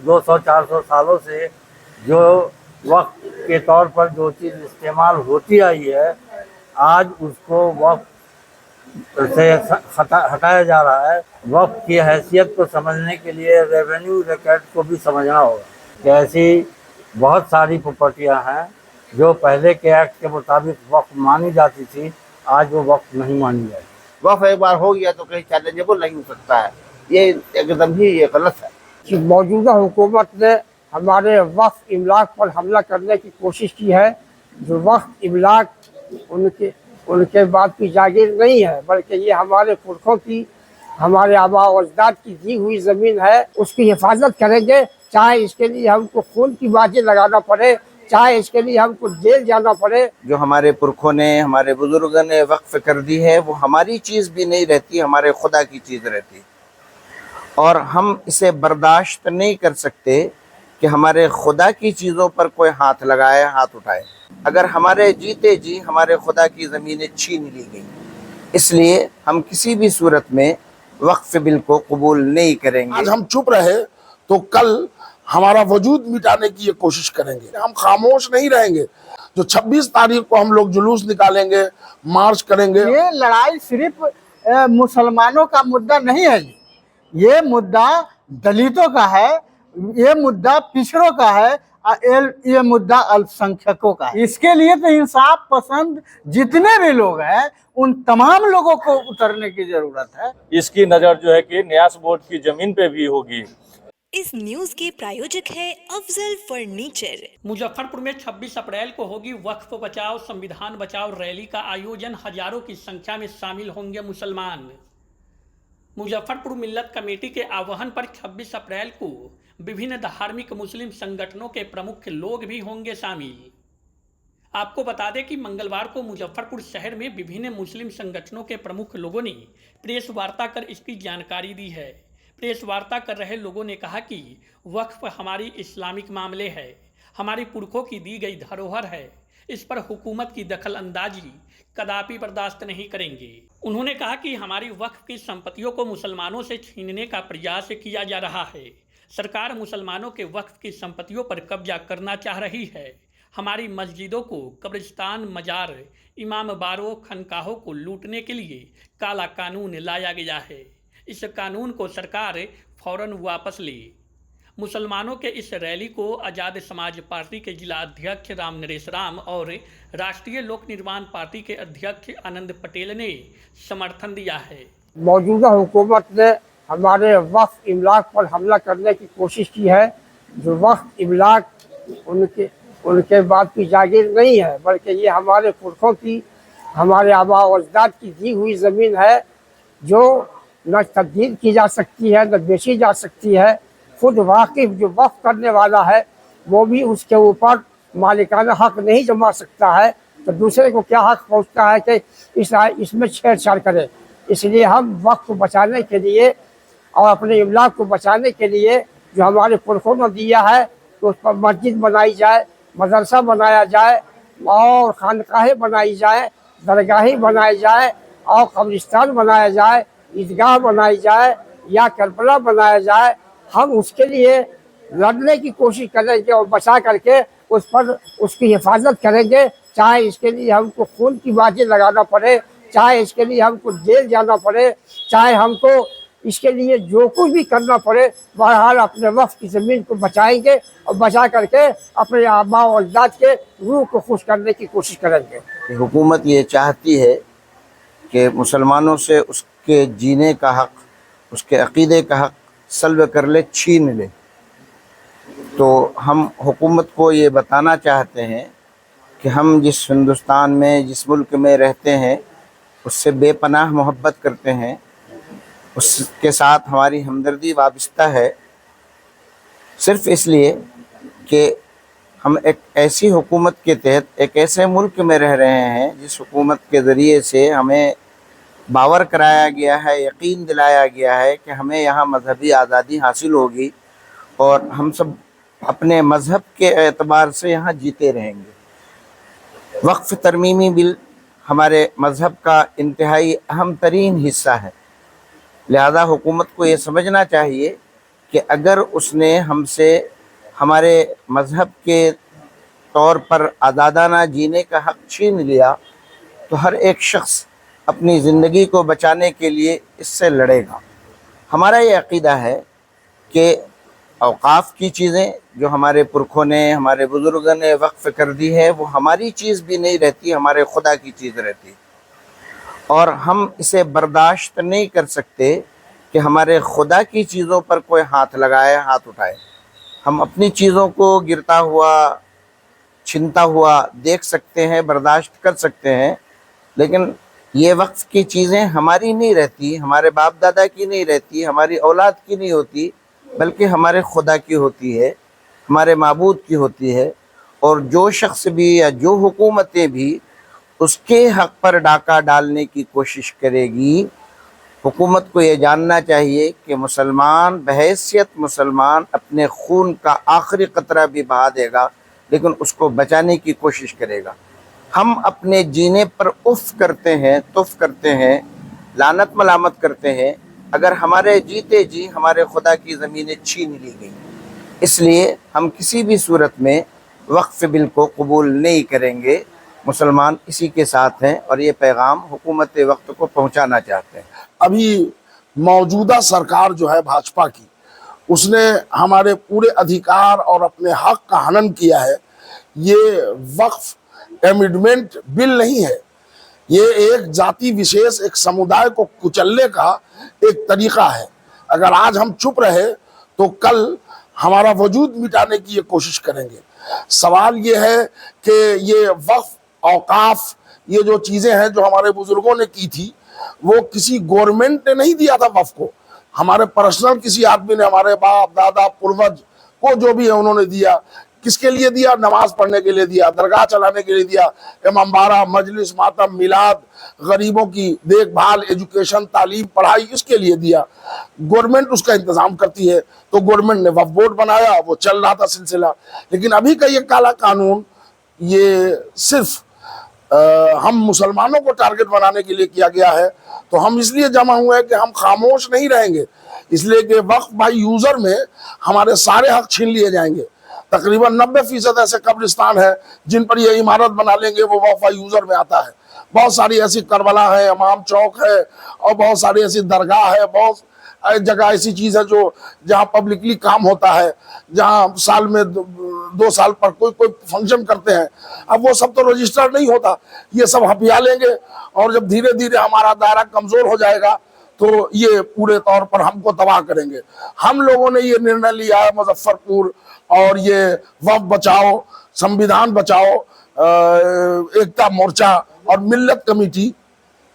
200-400 सालों से जो वक्त के तौर पर जो चीज़ इस्तेमाल होती आई है, आज उसको वक्त से हटाया जा रहा है। वक्त की हैसियत को समझने के लिए रेवेन्यू रिकॉर्ड को भी समझना होगा कि ऐसी बहुत सारी प्रॉपर्टियां हैं जो पहले के एक्ट के मुताबिक वक्त मानी जाती थी, आज वो वक्त नहीं मानी जाती। वक्फ एक बार हो गया तो कहीं चैलेंजेबल नहीं हो सकता है, ये एकदम ही ये गलत है कि मौजूदा हुकूमत ने हमारे वक्फ इमलाक पर हमला करने की कोशिश की है। जो वक्फ इमलाक उनके बाद की जागीर नहीं है, बल्कि ये हमारे पुरखों की, हमारे आबा और अजदाद की दी हुई ज़मीन है। उसकी हिफाजत करेंगे, चाहे इसके लिए हमको खून की बाजी लगाना पड़े, चाहे इसके लिए हमको जेल जाना पड़े। जो हमारे पुरखों ने, हमारे बुजुर्गों ने वक्फ कर दी है, वो हमारी चीज़ भी नहीं रहती, हमारे खुदा की चीज़ रहती, और हम इसे बर्दाश्त नहीं कर सकते कि हमारे खुदा की चीज़ों पर कोई हाथ लगाए, हाथ उठाए। अगर हमारे जीते जी हमारे खुदा की ज़मीनें छीन ली गई, इसलिए हम किसी भी सूरत में वक्फ बिल को कबूल नहीं करेंगे। आज हम चुप रहे तो कल हमारा वजूद मिटाने की ये कोशिश करेंगे। हम खामोश नहीं रहेंगे। जो 26 तारीख को हम लोग जुलूस निकालेंगे, मार्च करेंगे। ये लड़ाई सिर्फ मुसलमानों का मुद्दा नहीं है, ये मुद्दा दलितों का है, ये मुद्दा पिछड़ों का है, ये मुद्दा अल्पसंख्यकों का है। इसके लिए तो इंसाफ पसंद जितने भी लोग हैं उन तमाम लोगों को उतरने की जरूरत है। इसकी नज़र जो है कि न्यास बोर्ड की जमीन पे भी होगी। इस न्यूज के प्रायोजक है अफजल फर्नीचर। मुजफ्फरपुर में 26 अप्रैल को होगी वक्फ बचाओ संविधान बचाओ रैली का आयोजन। हजारों की संख्या में शामिल होंगे मुसलमान। मुजफ्फरपुर मिल्लत कमेटी के आह्वान पर 26 अप्रैल को विभिन्न धार्मिक मुस्लिम संगठनों के प्रमुख लोग भी होंगे शामिल। आपको बता दें कि मंगलवार को मुजफ्फरपुर शहर में विभिन्न मुस्लिम संगठनों के प्रमुख लोगों ने प्रेस वार्ता कर इसकी जानकारी दी है। प्रेस वार्ता कर रहे लोगों ने कहा कि वक्फ हमारी इस्लामिक मामले है, हमारी पुरखों की दी गई धरोहर है, इस पर हुकूमत की दखल अंदाजी कदापि बर्दाश्त नहीं करेंगे। उन्होंने कहा कि हमारी वक्फ की संपत्तियों को मुसलमानों से छीनने का प्रयास किया जा रहा है। सरकार मुसलमानों के वक्फ की संपत्तियों पर कब्जा करना चाह रही है। हमारी मस्जिदों को कब्रिस्तान, मजार, इमाम बारों, खनकाहों को लूटने के लिए काला कानून लाया गया है। इस कानून को सरकार फौरन वापस ले। मुसलमानों के इस रैली को आज़ाद समाज पार्टी के जिला अध्यक्ष राम नरेश राम और राष्ट्रीय लोक निर्माण पार्टी के अध्यक्ष आनंद पटेल ने समर्थन दिया है। मौजूदा हुकूमत ने हमारे वक्फ इमलाक पर हमला करने की कोशिश की है। जो वक्फ इमलाक उनके बाद की जागीर नहीं है, बल्कि ये हमारे पुरखों की, हमारे आबा और अजदाद की दी हुई ज़मीन है, जो न तब्दील की जा सकती है, न बेची जा सकती है। खुद वाकिफ जो वक्फ करने वाला है वो भी उसके ऊपर मालिकाना हक नहीं जमा सकता है, तो दूसरे को क्या हक पहुंचता है कि इसमें छेड़छाड़ करे। इसलिए हम वक्फ को बचाने के लिए और अपने इमलाक को बचाने के लिए जो हमारे पुरखों ने दिया है, तो उस पर मस्जिद बनाई जाए, मदरसा बनाया जाए और खानकाहें बनाई जाए, दरगाहें बनाई जाए और कब्रिस्तान बनाया जाए, ईदगाह बनाई जाए या करबला बनाया जाए। हम उसके लिए लड़ने की कोशिश करेंगे और बचा करके उस पर उसकी हिफाजत करेंगे, चाहे इसके लिए हमको खून की बाजी लगाना पड़े, चाहे इसके लिए हमको जेल जाना पड़े, चाहे हमको इसके लिए जो कुछ भी करना पड़े। बहरहाल अपने वक्फ की ज़मीन को बचाएंगे और बचा करके अपने आबा और अजदाद के रूह को खुश करने की कोशिश करेंगे। हुकूमत ये चाहती है कि मुसलमानों से उसके जीने का हक, उसके अक़ीदे का हक सल्ब कर ले, छीन ले। तो हम हुकूमत को ये बताना चाहते हैं कि हम जिस हिंदुस्तान में, जिस मुल्क में रहते हैं, उससे बेपनाह मोहब्बत करते हैं, उसके साथ हमारी हमदर्दी वाबस्ता है, सिर्फ़ इसलिए कि हम एक ऐसी हुकूमत के तहत एक ऐसे मुल्क में रह रहे हैं जिस हुकूमत के ज़रिए से हमें बावर कराया गया है, यकीन दिलाया गया है कि हमें यहाँ मजहबी आज़ादी हासिल होगी और हम सब अपने मज़हब के एतबार से यहाँ जीते रहेंगे। वक्फ तरमीमी बिल हमारे मज़हब का इंतहाई अहम तरीन हिस्सा है, लिहाजा हुकूमत को ये समझना चाहिए कि अगर उसने हमसे हमारे मज़हब के तौर पर आज़ादाना जीने का हक़ छीन लिया तो हर एक शख्स अपनी ज़िंदगी को बचाने के लिए इससे लड़ेगा। हमारा ये अक़ीदा है कि औक़ाफ़ की चीज़ें जो हमारे पुरखों ने, हमारे बुज़ुर्गों ने वक्फ़ कर दी है, वो हमारी चीज़ भी नहीं रहती, हमारे खुदा की चीज़ रहती, और हम इसे बर्दाश्त नहीं कर सकते कि हमारे खुदा की चीज़ों पर कोई हाथ लगाए, हाथ उठाए। हम अपनी चीज़ों को गिरता हुआ, छिनता हुआ देख सकते हैं, बर्दाश्त कर सकते हैं, लेकिन ये वक्फ़ की चीज़ें हमारी नहीं रहती, हमारे बाप दादा की नहीं रहती, हमारी औलाद की नहीं होती, बल्कि हमारे खुदा की होती है, हमारे माबूद की होती है। और जो शख्स भी या जो हुकूमतें भी उसके हक़ पर डाका डालने की कोशिश करेगी, हुकूमत को ये जानना चाहिए कि मुसलमान बहैसियत मुसलमान अपने खून का आखिरी कतरा भी बहा देगा, लेकिन उसको बचाने की कोशिश करेगा। हम अपने जीने पर उफ़ करते हैं, तुफ़ करते हैं, लानत मलामत करते हैं अगर हमारे जीते जी हमारे खुदा की ज़मीनें छीन ली गई। इसलिए हम किसी भी सूरत में वक्फ़ बिल को कबूल नहीं करेंगे। मुसलमान इसी के साथ हैं और ये पैगाम हुकूमत वक्त को पहुंचाना चाहते हैं। अभी मौजूदा सरकार जो है भाजपा की, उसने हमारे पूरे अधिकार और अपने हक का हनन किया है। ये वक्फ एमेंडमेंट बिल नहीं है, ये एक जाति विशेष, एक समुदाय को कुचलने का एक तरीका है। अगर आज हम चुप रहे तो कल हमारा वजूद मिटाने की ये कोशिश करेंगे। सवाल ये है कि ये वक्फ, औकाफ, ये जो चीज़ें हैं जो हमारे बुजुर्गों ने की थी, वो किसी गवर्नमेंट ने नहीं दिया था वक्फ को। हमारे पर्सनल किसी आदमी ने, हमारे बाप दादा पूर्वज को जो भी है उन्होंने दिया। किसके लिए दिया? नमाज पढ़ने के लिए दिया, दरगाह चलाने के लिए दिया, इमामबाड़ा, मजलिस, मातम, मिलाद, गरीबों की देखभाल, एजुकेशन, तालीम, पढ़ाई, इसके लिए दिया। गवर्नमेंट उसका इंतजाम करती है, तो गवर्नमेंट ने वक्फ बोर्ड बनाया, वो चल रहा था सिलसिला। लेकिन अभी का ये काला कानून, ये सिर्फ हम मुसलमानों को टारगेट बनाने के लिए किया गया है। तो हम इसलिए जमा हुए हैं कि हम खामोश नहीं रहेंगे, इसलिए कि वक्फ बाई यूज़र में हमारे सारे हक छीन लिए जाएंगे। तकरीबन 90% ऐसे कब्रिस्तान है जिन पर ये इमारत बना लेंगे, वो वक्फ बाई यूज़र में आता है। बहुत सारी ऐसी करबला है, इमाम चौक है, और बहुत सारी ऐसी दरगाह है, बहुत जगह ऐसी चीज़ है जो जहाँ पब्लिकली काम होता है, जहाँ साल में 2 साल पर कोई फंक्शन करते हैं। अब वो सब तो रजिस्टर्ड नहीं होता, ये सब हथिया लेंगे, और जब धीरे धीरे हमारा दायरा कमज़ोर हो जाएगा तो ये पूरे तौर पर हमको तबाह करेंगे। हम लोगों ने ये निर्णय लिया है मुजफ्फरपुर और ये वक्फ बचाओ, संविधान बचाओ, एकता मोर्चा और मिल्लत कमेटी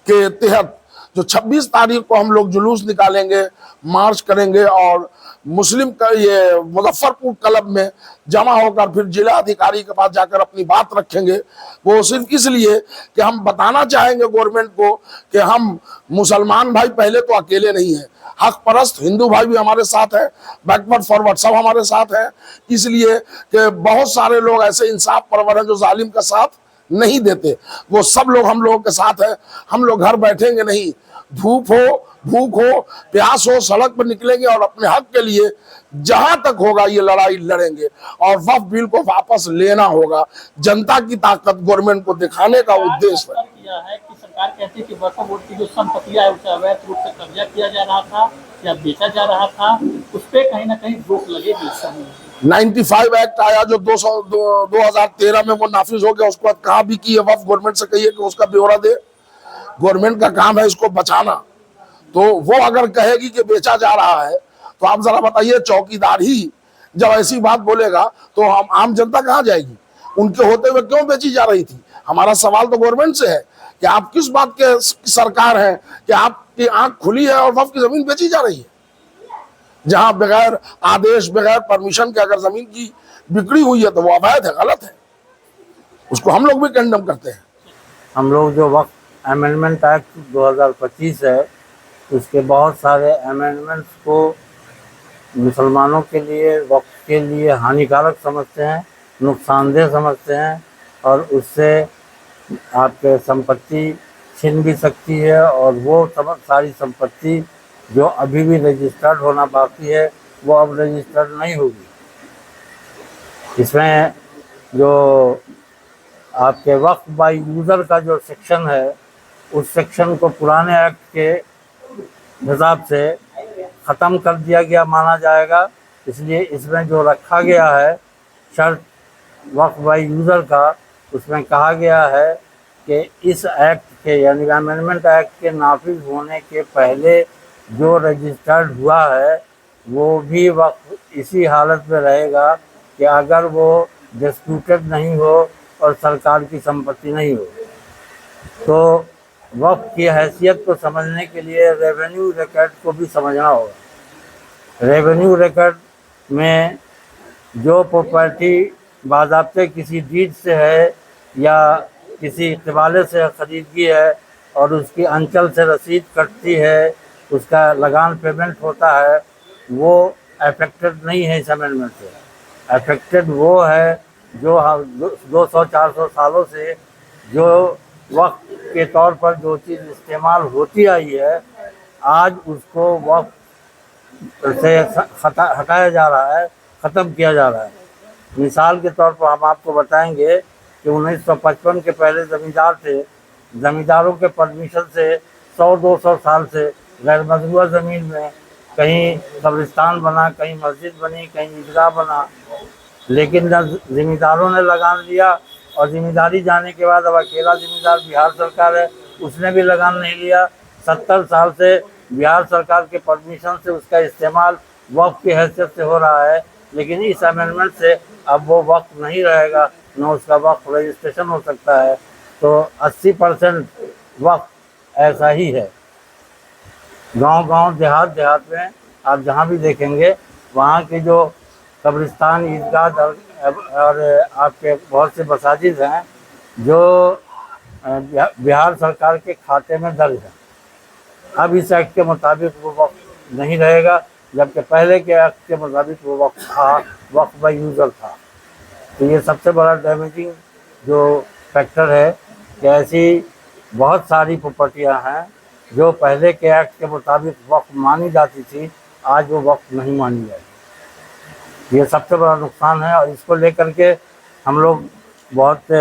के तहत जो 26 तारीख को हम लोग जुलूस निकालेंगे, मार्च करेंगे और मुस्लिम का ये मुजफ्फरपुर क्लब में जमा होकर फिर जिला अधिकारी के पास जाकर अपनी बात रखेंगे। वो सिर्फ इसलिए कि हम बताना चाहेंगे गवर्नमेंट को कि हम मुसलमान भाई पहले तो अकेले नहीं हैं, हक परस्त हिंदू भाई भी हमारे साथ हैं, बैकवर्ड फॉरवर्ड सब हमारे साथ हैं। इसलिए कि बहुत सारे लोग ऐसे इंसाफ परवर हैं जो जालिम का साथ नहीं देते, वो सब लोग हम लोगों के साथ हैं। हम लोग घर बैठेंगे नहीं, धूप हो, भूख हो, प्यास हो, सड़क पर निकलेंगे और अपने हक के लिए जहां तक होगा ये लड़ाई लड़ेंगे। और वक्फ बिल को वापस लेना होगा, जनता की ताकत गवर्नमेंट को दिखाने का उद्देश्य है। किया है कि सरकार कहती है कि वक्फ बोर्ड की जो संपत्तियां है उसे अवैध रूप से कब्जा किया जा रहा था या बेचा जा रहा था, उस पर कहीं ना कहीं रोक लगेगी। 95 एक्ट आया जो 2013 में वो नाफिज हो गया, उसके बाद कहा भी कि ये वक्फ गवर्नमेंट से कहिए कि उसका ब्यौरा दे। गवर्नमेंट का काम है इसको बचाना, तो वो अगर कहेगी कि बेचा जा रहा है तो आप जरा बताइए, चौकीदार ही जब ऐसी बात बोलेगा तो हम आम जनता कहाँ जाएगी? उनके होते हुए क्यों बेची जा रही थी? हमारा सवाल तो गवर्नमेंट से है कि आप किस बात के सरकार हैं कि आपकी आंख खुली है और वक्फ की जमीन बेची जा रही है, जहां बगैर आदेश, बगैर परमिशन के अगर जमीन की बिक्री हुई है तो वो अवैध है, गलत है, उसको हम लोग भी कंडेम करते हैं। हम लोग जो वक्फ अमेंडमेंट एक्ट 2025 है, उसके बहुत सारे अमेंडमेंट्स को मुसलमानों के लिए, वक्फ के लिए हानिकारक समझते हैं, नुकसानदेह समझते हैं, और उससे आपके संपत्ति छीन भी सकती है, और वो सारी संपत्ति जो अभी भी रजिस्टर्ड होना बाकी है वो अब रजिस्टर्ड नहीं होगी। इसमें जो आपके वक्फ बाय यूज़र का जो सेक्शन है, उस सेक्शन को पुराने एक्ट के हिसाब से ख़त्म कर दिया गया माना जाएगा। इसलिए इसमें जो रखा गया है शर्त वक्फ बाय यूज़र का, उसमें कहा गया है कि इस एक्ट के यानी अमेंडमेंट एक्ट के नाफिज होने के पहले जो रजिस्टर्ड हुआ है वो भी वक्फ इसी हालत में रहेगा कि अगर वो डिस्प्यूटेड नहीं हो और सरकार की संपत्ति नहीं हो। तो वक्फ की हैसियत को समझने के लिए रेवेन्यू रिकॉर्ड को भी समझना होगा। रेवेन्यू रिकॉर्ड में जो प्रॉपर्टी बाज़ाब्ते किसी डीड से है या किसी इकबाले से खरीदगी है और उसकी अंचल से रसीद कटती है, उसका लगान पेमेंट होता है, वो अफेक्टेड नहीं है इस अमेंडमेंट से। अफेक्टेड वो है जो 200-400 सालों से जो वक्त के तौर पर जो चीज़ इस्तेमाल होती आई है, आज उसको वक्त से हटाया जा रहा है, ख़त्म किया जा रहा है। मिसाल के तौर पर हम आपको बताएंगे कि 1955 के पहले ज़मींदार थे। ज़मींदारों के परमिशन से 100-200 साल से गैर मज़रूआ ज़मीन में कहीं कब्रिस्तान बना, कहीं मस्जिद बनी, कहीं ईदगाह बना, लेकिन न ज़मींदारों ने लगान लिया और ज़िम्मेदारी जाने के बाद अब अकेला ज़िम्मेदार बिहार सरकार है, उसने भी लगान नहीं लिया। 70 साल से बिहार सरकार के परमिशन से उसका इस्तेमाल वक्फ की हैसियत से हो रहा है, लेकिन इस अमेंडमेंट से अब वो वक्फ नहीं रहेगा, न उसका वक्फ रजिस्ट्रेशन हो सकता है। तो 80% वक्फ ऐसा ही है। गांव-गांव, देहात में आप जहां भी देखेंगे वहां के जो कब्रिस्तान, ईदगाह और आपके बहुत से मसाजिद हैं जो बिहार सरकार के खाते में दर्ज है। अब इस एक्ट के मुताबिक वो वक्फ नहीं रहेगा, जबकि पहले के एक्ट के मुताबिक वो वक्फ था, वक्फ बाय यूज़र था। तो ये सबसे बड़ा डैमेजिंग जो फैक्टर है कि ऐसी बहुत सारी प्रॉपर्टियां हैं जो पहले के एक्ट के मुताबिक वक्फ मानी जाती थी, आज वो वक्फ नहीं मानी जाएगी। ये सबसे बड़ा नुकसान है और इसको लेकर के हम लोग बहुत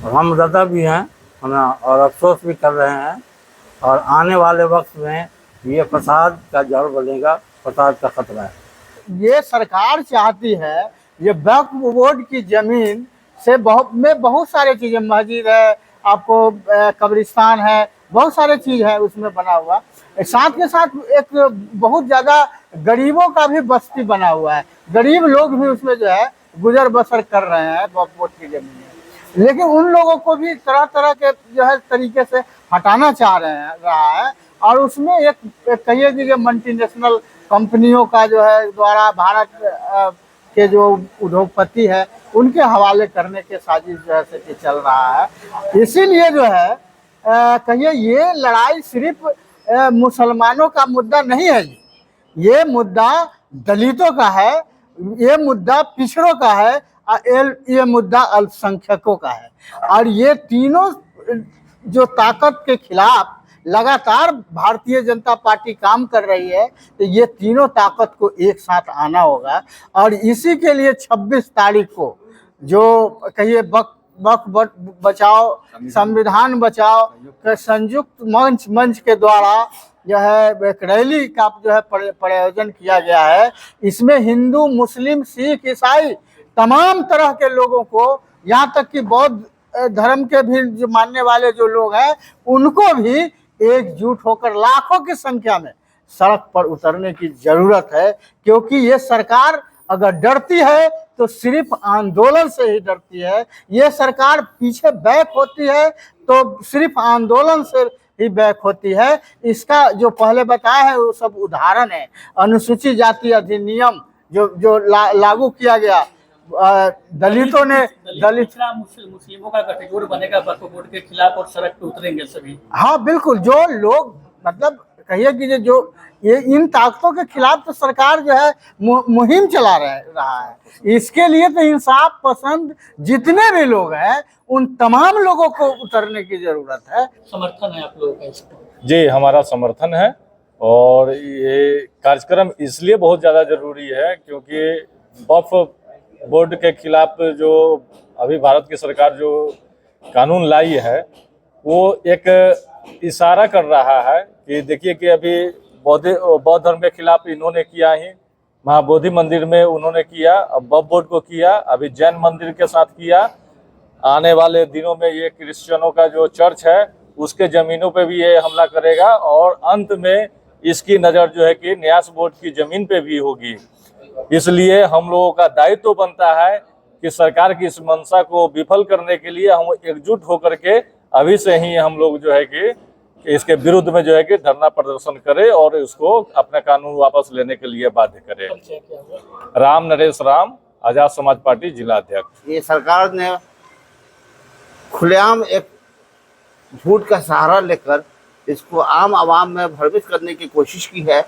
गमज़दा भी हैं और अफसोस भी कर रहे हैं। और आने वाले वक्त में ये फसाद का जड़ बनेगा, फसाद का खतरा है। ये सरकार चाहती है ये वक्फ बोर्ड की जमीन से बहुत सारे चीज़ें, मस्जिद है, आपको कब्रिस्तान है, बहुत सारे चीज़ है उसमें बना हुआ। साथ के साथ एक बहुत ज़्यादा गरीबों का भी बस्ती बना हुआ है, गरीब लोग भी उसमें जो है गुजर बसर कर रहे हैं वक्फ बोर्ड की जमीन में। लेकिन उन लोगों को भी तरह तरह के जो है तरीके से हटाना चाह रहा है। और उसमें एक कहिए कि मल्टीनेशनल कंपनियों का जो है द्वारा भारत के जो उद्योगपति है उनके हवाले करने के साजिश जो है से चल रहा है। इसीलिए जो है कहिए ये लड़ाई सिर्फ मुसलमानों का मुद्दा नहीं है, ये मुद्दा दलितों का है, ये मुद्दा पिछड़ों का है और ये मुद्दा अल्पसंख्यकों का है। और ये तीनों जो ताकत के खिलाफ लगातार भारतीय जनता पार्टी काम कर रही है, तो ये तीनों ताकत को एक साथ आना होगा। और इसी के लिए 26 तारीख को जो कहिए वक्फ बचाओ संविधान बचाओ के संयुक्त मंच के द्वारा जो है एक रैली का जो है प्रयोजन किया गया है। इसमें हिंदू, मुस्लिम, सिख, ईसाई तमाम तरह के लोगों को, यहाँ तक कि बौद्ध धर्म के भी जो मानने वाले जो लोग हैं उनको भी एकजुट होकर लाखों की संख्या में सड़क पर उतरने की जरूरत है। क्योंकि ये सरकार अगर डरती है तो सिर्फ आंदोलन से ही डरती है, ये सरकार पीछे बैक होती है तो सिर्फ आंदोलन से ही बैक होती है। इसका जो पहले बताया है वो सब उदाहरण है। अनुसूचित जाति अधिनियम जो लागू किया गया, दलितों ने मुस्लिमों का गठजोड़ बनेगा वक्फ बोर्ड के खिलाफ और सड़क पे उतरेंगे सभी। हाँ बिल्कुल, जो लोग मतलब कहिए कि जो ये इन ताकतों के खिलाफ तो सरकार जो है मुहिम चला रहा है। इसके लिए तो इंसाफ पसंद जितने भी लोग हैं उन तमाम लोगों को उतरने की जरूरत है। समर्थन है आप लोगों का इसको? जी, हमारा समर्थन है और ये कार्यक्रम इसलिए बहुत ज़्यादा ज़रूरी है क्योंकि वक्फ बोर्ड के खिलाफ जो अभी भारत की सरकार जो कानून लाई है वो एक इशारा कर रहा है कि देखिए कि अभी बौद्ध धर्म के खिलाफ इन्होंने किया ही, महाबोधि मंदिर में उन्होंने किया, अब वक्फ बोर्ड को किया, अभी जैन मंदिर के साथ किया, आने वाले दिनों में ये क्रिश्चियनों का जो चर्च है उसके ज़मीनों पे भी ये हमला करेगा और अंत में इसकी नज़र जो है कि न्यास बोर्ड की ज़मीन पे भी होगी। इसलिए हम लोगों का दायित्व तो बनता है कि सरकार की इस मंशा को विफल करने के लिए हम एकजुट होकर के अभी से ही हम लोग जो है कि इसके विरुद्ध में जो है कि धरना प्रदर्शन करें और इसको अपना कानून वापस लेने के लिए बाध्य करें। राम नरेश राम, आजाद समाज पार्टी जिला अध्यक्ष। ये सरकार ने खुलेआम एक झूठ का सहारा लेकर इसको आम आवाम में भ्रमित करने की कोशिश की है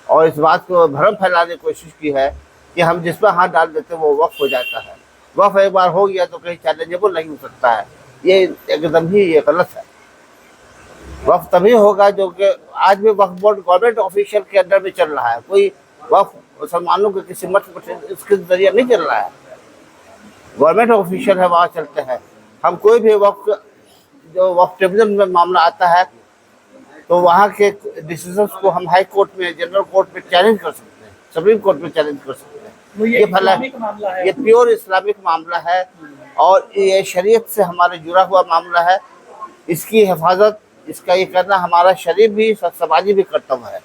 और इस बात को भ्रम फैलाने की कोशिश की है कि हम जिस पर हाथ डाल देते हैं वो वक्फ हो जाता है। वक्फ एक बार हो गया तो कहीं चैलेंजेबल नहीं हो सकता है, ये एकदम ही ये गलत है। वक्फ तभी होगा जो कि आज भी वक्फ बोर्ड गवर्नमेंट ऑफिशियल के अंडर में चल रहा है, कोई वक्फ मुसलमानों के किसी मठ इसके जरिए नहीं चल रहा है, गवर्नमेंट ऑफिशियल है वहाँ चलते हैं। हम कोई भी वक्फ जो वक्फ ट्रिब्यूनल में मामला आता है तो वहाँ के डिसीजंस को हम हाई कोर्ट में, जनरल कोर्ट में चैलेंज कर सकते हैं, सुप्रीम कोर्ट में चैलेंज कर सकते हैं। ये प्योर इस्लामिक मामला है और ये शरीयत से हमारे जुड़ा हुआ मामला है। इसकी हिफाजत, इसका ये करना हमारा शरीफ भी समाजी भी कर्तव्य है।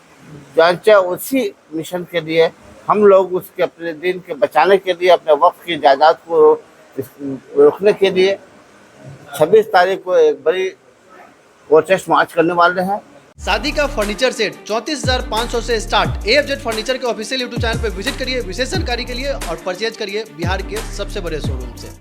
चाहे उसी मिशन के लिए हम लोग उसके अपने दिन के बचाने के लिए, अपने वक्फ की जायदाद को रोकने के लिए 26 तारीख को एक बड़ी प्रोटेस्ट मार्च करने वाले हैं। शादी का फर्नीचर सेट 34,500 से स्टार्ट। AFZ फर्नीचर के ऑफिशियल YouTube चैनल पर विजिट करिए विशेष जानकारी के लिए और परचेज करिए बिहार के सबसे बड़े शोरूम से।